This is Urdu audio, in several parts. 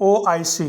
OIC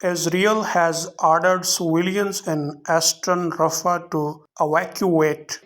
Israel has ordered civilians in Eastern Rafah to evacuate.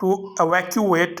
to evacuate,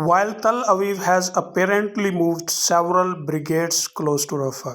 While Tel Aviv has apparently moved several brigades close to Rafah,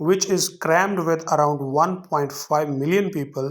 which is crammed with around 1.5 million people,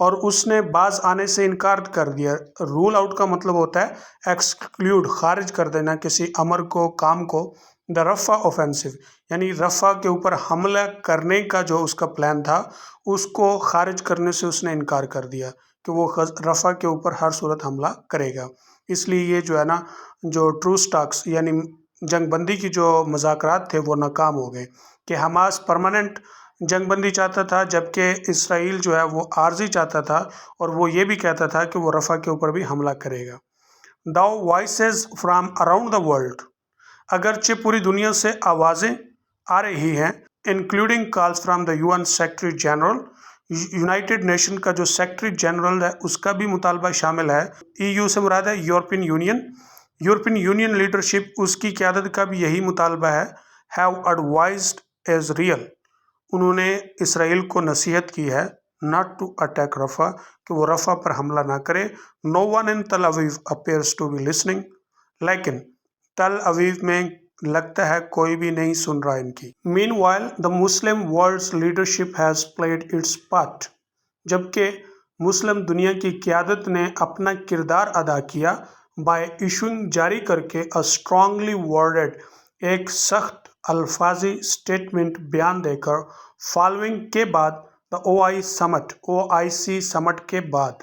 اور اس نے باز آنے سے انکار کر دیا۔ رول آؤٹ کا مطلب ہوتا ہے ایکسکلیوڈ، خارج کر دینا کسی امر کو، کام کو۔ دا رفع اوفینسو، یعنی رفع کے اوپر حملہ کرنے کا جو اس کا پلان تھا اس کو خارج کرنے سے اس نے انکار کر دیا کہ وہ رفع کے اوپر ہر صورت حملہ کرے گا۔ اس لیے یہ جو ہے نا، جو ٹروس ٹاکس یعنی جنگ بندی کی جو مذاکرات تھے وہ ناکام ہو گئے کہ حماس پرماننٹ جنگ بندی چاہتا تھا، جبکہ اسرائیل جو ہے وہ عارضی چاہتا تھا، اور وہ یہ بھی کہتا تھا کہ وہ رفح کے اوپر بھی حملہ کرے گا۔ Though voices from around the world, اگرچہ پوری دنیا سے آوازیں آ رہی ہیں، including calls from the UN secretary general, United Nation کا جو سیکرٹری جنرل ہے اس کا بھی مطالبہ شامل ہے۔ EU سے مراد ہے European Union. European Union leadership, اس کی قیادت کا بھی یہی مطالبہ ہے۔ ہیو ایڈوائزڈ اسرائیل، انہوں نے اسرائیل کو نصیحت کی ہے not to attack رفح، کہ وہ رفح پر حملہ نہ کرے۔ No one in Tel Aviv appears to be listening، لیکن تل اویو میں لگتا ہے کوئی بھی نہیں سن رہا ان کی۔ Meanwhile, the Muslim world's leadership has played its part، جبکہ مسلم دنیا کی قیادت نے اپنا کردار ادا کیا by issuing، جاری کر کے a strongly worded، ایک سخت الفاظی اسٹیٹمنٹ، بیان دے کر فالوئنگ کے بعد the OIC سمٹ کے بعد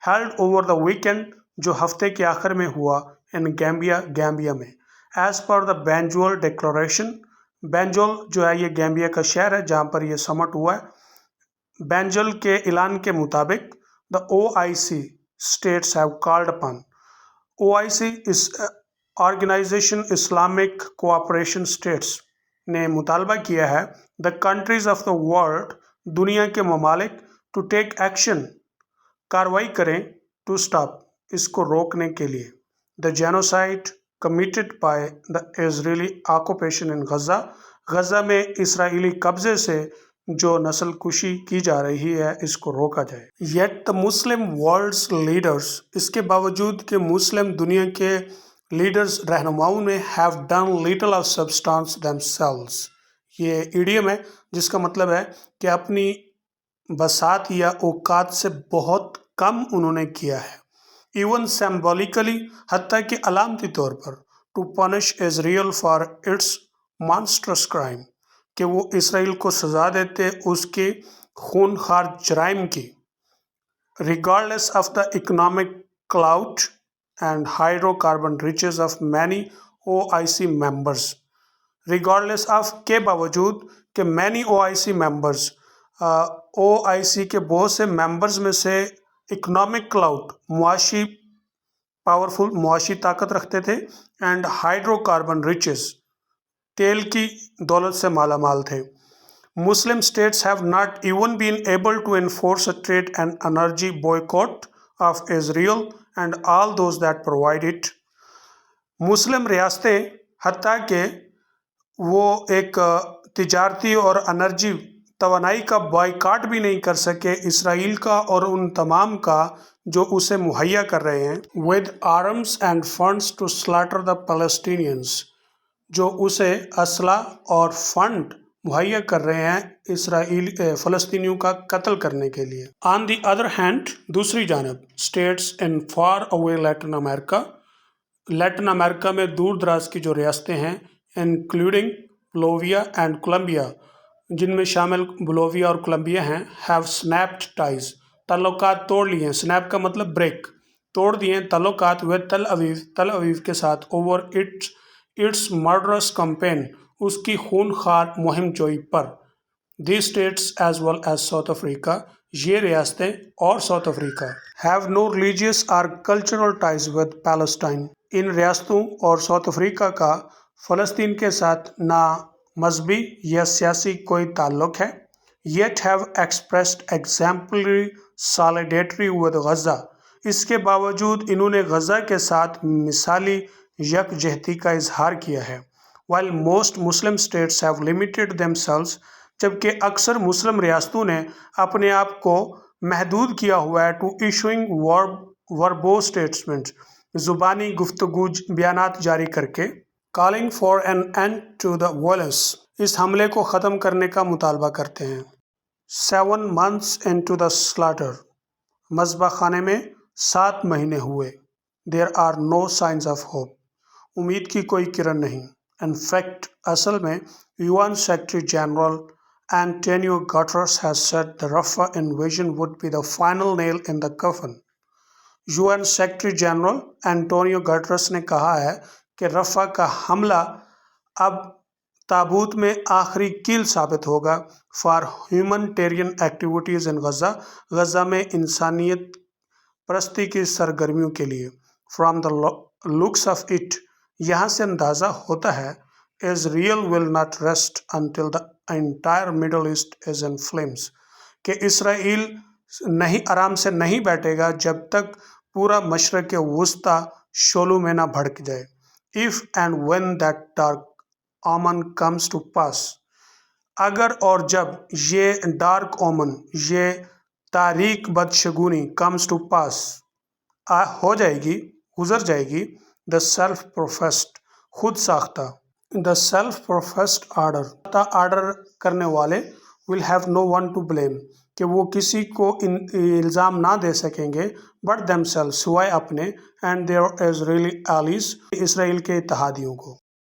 held over the weekend، جو ہفتے کے آخر میں ہوا in گیمبیا میں as per the Banjul Declaration۔ بینجول جو ہے یہ گیمبیا کا شہر ہے جہاں پر یہ سمٹ ہوا ہے۔ بینجل کے اعلان کے مطابق the OIC states have called upon، OIC اس آرگنائزیشن اسلامک کوآپریشن اسٹیٹس نے مطالبہ کیا ہے the countries of the world، دنیا کے ممالک to take action، کارروائی کریں to stop، اس کو روکنے کے لیے the genocide committed by the Israeli occupation in Gaza, Gaza میں اسرائیلی قبضے سے جو نسل کشی کی جا رہی ہے اس کو روکا جائے۔ Yet the Muslim world's leaders، اس کے باوجود کہ مسلم دنیا کے لیڈرز، رہنماؤں نے have done little of substance themselves، یہ ایڈیم ہے جس کا مطلب ہے کہ اپنی بساط یا اوقات سے بہت کم انہوں نے کیا ہے۔ ایون سمبولیکلی، حتیٰ کہ علامتی طور پر to punish Israel for its monstrous crime, کہ وہ اسرائیل کو سزا دیتے اس کے خونخوار جرائم کی۔ Regardless of the economic clout and hydrocarbon riches of many OIC members, regardless of کے باوجود کہ مینی OIC ممبرز، OIC کے بہت سے ممبرز میں سے اکنامک کلاؤٹ، معاشی پاورفل، معاشی طاقت رکھتے تھے، اینڈ ہائیڈرو کاربن ریچز، تیل کی دولت سے مالا مال تھے۔ Muslim states have not even been able to enforce a trade and energy boycott of Israel and all those that provide it, مسلم ریاستیں حتیٰ کہ وہ ایک تجارتی اور انرجی توانائی کا بائیکاٹ بھی نہیں کر سکے اسرائیل کا اور ان تمام کا جو اسے مہیا کر رہے ہیں with arms and funds to slaughter the Palestinians، جو اسے اسلحہ اور فنڈ مہیا کر رہے ہیں فلسطینیوں کا قتل کرنے کے لیے۔ on the other hand، دوسری جانب states in far away Latin America، لیٹن امریکہ میں دور دراز کی جو ریاستیں ہیں انکلوڈنگ بولیویا اینڈ کولمبیا، جن میں شامل بولیویا اور کولمبیا ہیں، have snapped ties، تعلقات توڑ لیے ہیں۔ سنیپ کا مطلب بریک، توڑ دیے ہیں تعلقات with تل اویو، تل اویو کے ساتھ over its murderous campaign، اس کی خونخوار مہم جوئی پر۔ These states as well as South Africa، یہ ریاستیں اور South Africa have no religious or cultural ties with Palestine، ان ریاستوں اور ساؤتھ افریقہ کا فلسطین کے ساتھ نہ مذہبی یا سیاسی کوئی تعلق ہے۔ yet have expressed exemplary solidarity with Gaza, اس کے باوجود انہوں نے غزہ کے ساتھ مثالی یکجہتی کا اظہار کیا ہے۔ while most Muslim states have limited themselves، جبکہ اکثر مسلم ریاستوں نے اپنے آپ کو محدود کیا ہوا ہے to issuing verbose statements، زبانی گفتگو بیانات جاری کر کے calling for an end to the violence، اس حملے کو ختم کرنے کا مطالبہ کرتے ہیں۔ 7 months into the slaughter، مذبح خانے میں 7 مہینے ہوئے. There are no signs of hope. امید کی کوئی کرن نہیں. In fact, اصل میں UN Secretary General Antonio Guterres has said the Rafah invasion would be the final nail in the coffin. UN Secretary General Antonio Guterres نے کہا ہے کہ رفح کا حملہ اب تابوت میں آخری کیل ثابت ہوگا فار ہیومنٹیرین ایکٹیویٹیز ان غزہ. غزہ میں انسانیت پرستی کی سرگرمیوں کے لیے. From the looks of it, یہاں سے اندازہ ہوتا ہے Israel will not rest until the entire Middle East is in flames، کہ اسرائیل آرام سے نہیں بیٹھے گا جب تک پورا مشرق وسطی شعلوں میں نہ بھڑک جائے. If and when that dark omen comes to pass، اگر اور جب یہ ڈارک اومن، یہ تاریک بدشگونی comes to pass ہو جائے گی، گزر جائے گی. The self-professed، خود ساختہ. The self-professed آرڈر کرنے والے will have no one to blame، کہ وہ کسی کو الزام نہ دے سکیں گے but themselves، سوائے اپنے، and their Israeli allies، اسرائیل کے اتحادیوں کو.